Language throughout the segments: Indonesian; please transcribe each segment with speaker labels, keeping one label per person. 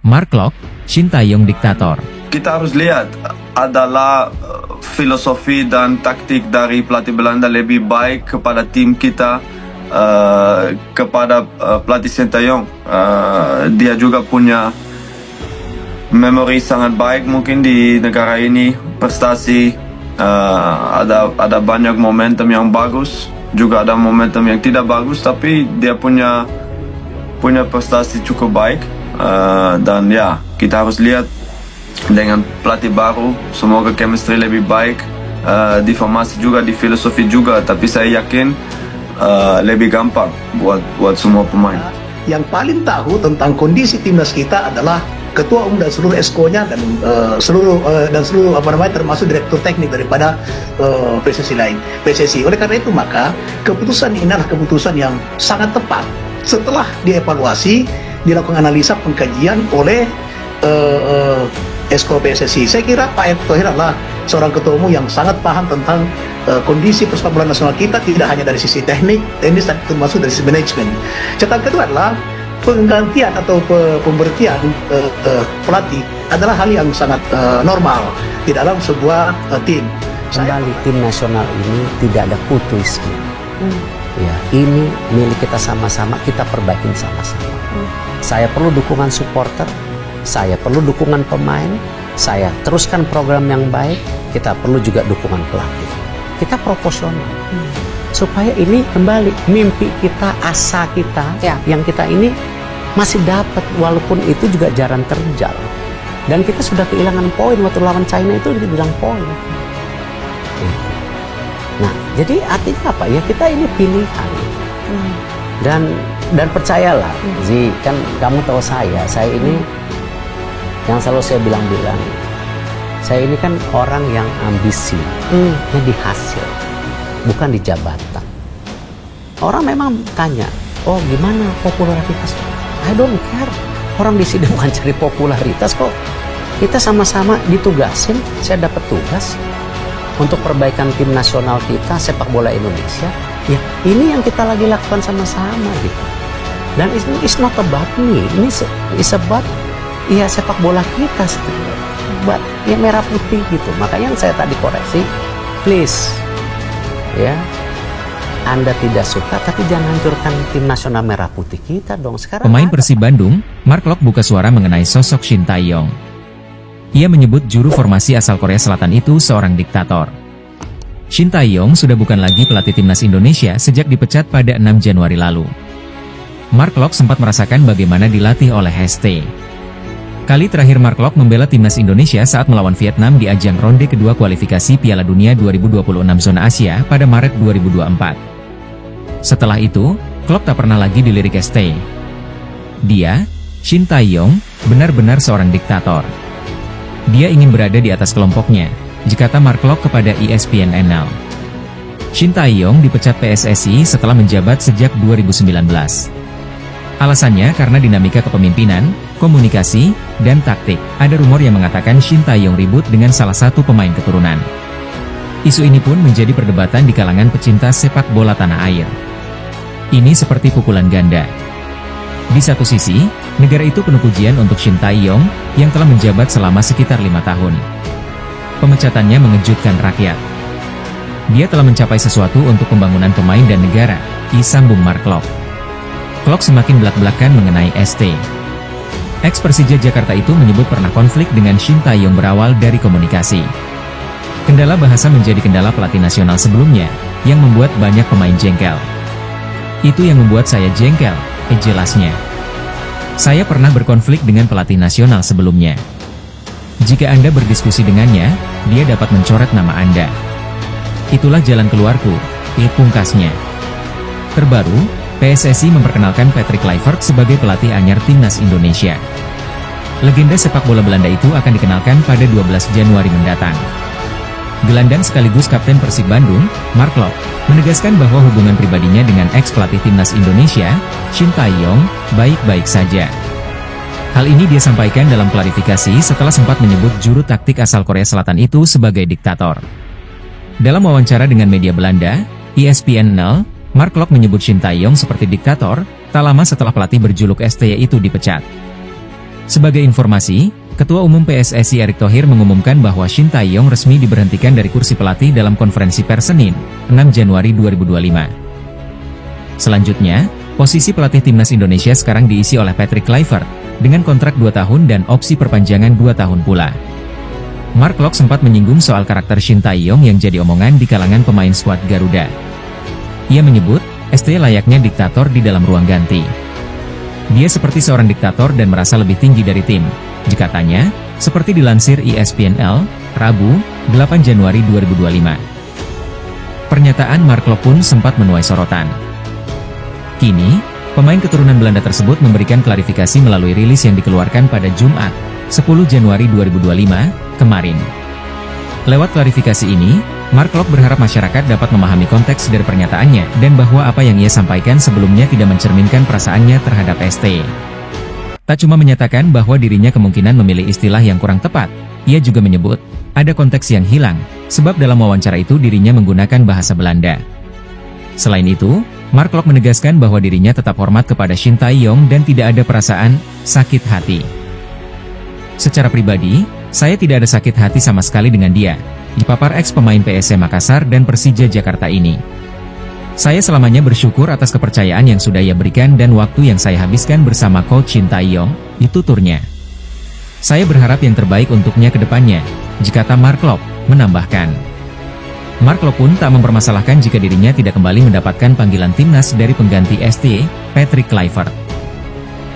Speaker 1: Mark Locke, Shin Tae-yong diktator.
Speaker 2: Kita harus lihat adalah filosofi dan taktik dari pelatih Belanda lebih baik kepada tim kita, kepada pelatih Shin Tae-yong. Dia juga punya memori sangat baik mungkin di negara ini, prestasi, ada banyak momentum yang bagus, juga ada momentum yang tidak bagus, tapi dia punya prestasi cukup baik, dan ya kita harus lihat dengan pelatih baru, semoga chemistry lebih baik, di formasi juga, di filosofi juga, tapi saya yakin lebih gampang buat semua pemain.
Speaker 3: Yang paling tahu tentang kondisi timnas kita adalah ketua umum dan seluruh esko-nya dan seluruh termasuk direktur teknik daripada PSSI. Oleh karena itu maka keputusan ini adalah keputusan yang sangat tepat setelah dievaluasi, dilakukan analisa pengkajian oleh esko PSSI. Saya kira Pak Erick Thohir adalah seorang ketua umum yang sangat paham tentang kondisi persepak bola nasional kita, tidak hanya dari sisi teknis tapi termasuk dari sisi manajemen. Catatan kedua adalah penggantian atau pemberhentian pelatih adalah hal yang sangat normal di dalam sebuah tim.
Speaker 4: Kembali tim nasional ini tidak ada kutuisme. Ya, ini milik kita sama-sama, kita perbaikin sama-sama. Saya perlu dukungan supporter, saya perlu dukungan pemain, saya teruskan program yang baik, kita perlu juga dukungan pelatih. Kita proporsional. Supaya ini kembali mimpi kita, asa kita, yang kita ini masih dapat, walaupun itu juga jarang terjal. Dan kita sudah kehilangan poin waktu lawan China itu, kita bilang poin. Nah, jadi artinya apa ya? Kita ini pilihan. Dan percayalah, Zi, kan kamu tahu saya ini yang selalu saya bilang, saya ini kan orang yang ambisi, di hasil, bukan di jabatan. Orang memang tanya, oh gimana popularitas? I don't care. Orang di sini bukan cari popularitas kok. Kita sama-sama ditugasin. Saya dapat tugas untuk perbaikan tim nasional kita, sepak bola Indonesia. Ya, ini yang kita lagi lakukan sama-sama gitu. Dan it's not about me. Ini is about ya sepak bola kita. But ya merah putih gitu. Makanya saya tadi koreksi, please, ya. Anda tidak suka, tapi jangan hancurkan tim nasional merah putih kita dong. Sekarang
Speaker 1: pemain Persib Bandung, Mark Locke buka suara mengenai sosok Shin Tae-yong. Ia menyebut juru formasi asal Korea Selatan itu seorang diktator. Shin Tae-yong sudah bukan lagi pelatih timnas Indonesia sejak dipecat pada 6 Januari lalu. Mark Locke sempat merasakan bagaimana dilatih oleh ST. Kali terakhir Mark Locke membela timnas Indonesia saat melawan Vietnam di ajang ronde kedua kualifikasi Piala Dunia 2026 zona Asia pada Maret 2024. Setelah itu, Locke tak pernah lagi dilirik ST. Dia, Shin Tae-yong, benar-benar seorang diktator. Dia ingin berada di atas kelompoknya, kata Mark Locke kepada ESPN-NL. Shin Tae-yong dipecat PSSI setelah menjabat sejak 2019. Alasannya karena dinamika kepemimpinan, komunikasi, dan taktik. Ada rumor yang mengatakan Shin Tae-yong ribut dengan salah satu pemain keturunan. Isu ini pun menjadi perdebatan di kalangan pecinta sepak bola tanah air. Ini seperti pukulan ganda. Di satu sisi, negara itu penuh pujian untuk Shin Tae-yong yang telah menjabat selama sekitar 5 tahun. Pemecatannya mengejutkan rakyat. Dia telah mencapai sesuatu untuk pembangunan pemain dan negara, sambung Mark Locke. Locke semakin belak-belakan mengenai ST. Ex Persija Jakarta itu menyebut pernah konflik dengan Shin Tae-yong berawal dari komunikasi. Kendala bahasa menjadi kendala pelatih nasional sebelumnya, yang membuat banyak pemain jengkel. Itu yang membuat saya jengkel, jelasnya. Saya pernah berkonflik dengan pelatih nasional sebelumnya. Jika Anda berdiskusi dengannya, dia dapat mencoret nama Anda. Itulah jalan keluarku, pungkasnya. Terbaru, PSSI memperkenalkan Patrick Kluivert sebagai pelatih anyar timnas Indonesia. Legenda sepak bola Belanda itu akan dikenalkan pada 12 Januari mendatang. Gelandang sekaligus kapten Persib Bandung, Mark Locke, menegaskan bahwa hubungan pribadinya dengan ex-pelatih timnas Indonesia, Shin Tae-yong, baik-baik saja. Hal ini dia sampaikan dalam klarifikasi setelah sempat menyebut juru taktik asal Korea Selatan itu sebagai diktator. Dalam wawancara dengan media Belanda, ESPN-NL, Mark Locke menyebut Shin Tae-yong seperti diktator, tak lama setelah pelatih berjuluk ST itu dipecat. Sebagai informasi, Ketua Umum PSSI Erick Thohir mengumumkan bahwa Shin Tae-yong resmi diberhentikan dari kursi pelatih dalam konferensi pers Senin, 6 Januari 2025. Selanjutnya, posisi pelatih timnas Indonesia sekarang diisi oleh Patrick Kluivert, dengan kontrak 2 tahun dan opsi perpanjangan 2 tahun pula. Mark Klok sempat menyinggung soal karakter Shin Tae-yong yang jadi omongan di kalangan pemain skuad Garuda. Ia menyebut, ST layaknya diktator di dalam ruang ganti. Dia seperti seorang diktator dan merasa lebih tinggi dari tim. Katanya, seperti dilansir ESPNL, Rabu, 8 Januari 2025. Pernyataan Mark Klok pun sempat menuai sorotan. Kini, pemain keturunan Belanda tersebut memberikan klarifikasi melalui rilis yang dikeluarkan pada Jumat, 10 Januari 2025, kemarin. Lewat klarifikasi ini, Mark Klok berharap masyarakat dapat memahami konteks dari pernyataannya dan bahwa apa yang ia sampaikan sebelumnya tidak mencerminkan perasaannya terhadap ST. Tak cuma menyatakan bahwa dirinya kemungkinan memilih istilah yang kurang tepat, ia juga menyebut, ada konteks yang hilang, sebab dalam wawancara itu dirinya menggunakan bahasa Belanda. Selain itu, Mark Klok menegaskan bahwa dirinya tetap hormat kepada Shin Tae-yong dan tidak ada perasaan sakit hati. Secara pribadi, saya tidak ada sakit hati sama sekali dengan dia, dipapar ex-pemain PSM Makassar dan Persija Jakarta ini. Saya selamanya bersyukur atas kepercayaan yang sudah ia berikan dan waktu yang saya habiskan bersama Coach Shin Tae-yong, dituturnya. Saya berharap yang terbaik untuknya ke depannya, kata Mark Klok, menambahkan. Mark Klok pun tak mempermasalahkan jika dirinya tidak kembali mendapatkan panggilan timnas dari pengganti ST, Patrick Kluivert.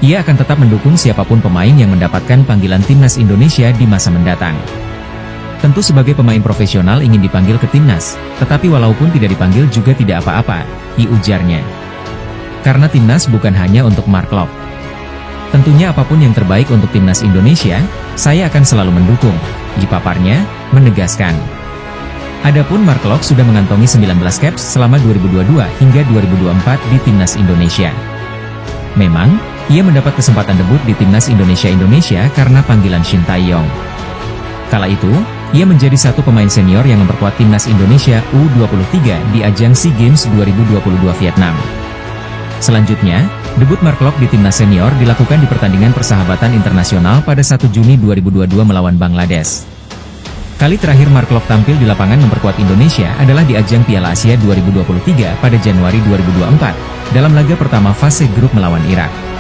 Speaker 1: Ia akan tetap mendukung siapapun pemain yang mendapatkan panggilan timnas Indonesia di masa mendatang. Tentu sebagai pemain profesional ingin dipanggil ke timnas, tetapi walaupun tidak dipanggil juga tidak apa-apa, ujarnya. Karena timnas bukan hanya untuk Mark Klok. Tentunya apapun yang terbaik untuk timnas Indonesia, saya akan selalu mendukung, paparnya, menegaskan. Adapun Mark Klok sudah mengantongi 19 caps selama 2022 hingga 2024 di timnas Indonesia. Memang, ia mendapat kesempatan debut di timnas Indonesia karena panggilan Shin Tae-yong. Kala itu, ia menjadi satu pemain senior yang memperkuat timnas Indonesia U23 di ajang SEA Games 2022 Vietnam. Selanjutnya, debut Mark Klok di timnas senior dilakukan di pertandingan persahabatan internasional pada 1 Juni 2022 melawan Bangladesh. Kali terakhir Mark Klok tampil di lapangan memperkuat Indonesia adalah di ajang Piala Asia 2023 pada Januari 2024, dalam laga pertama fase grup melawan Irak.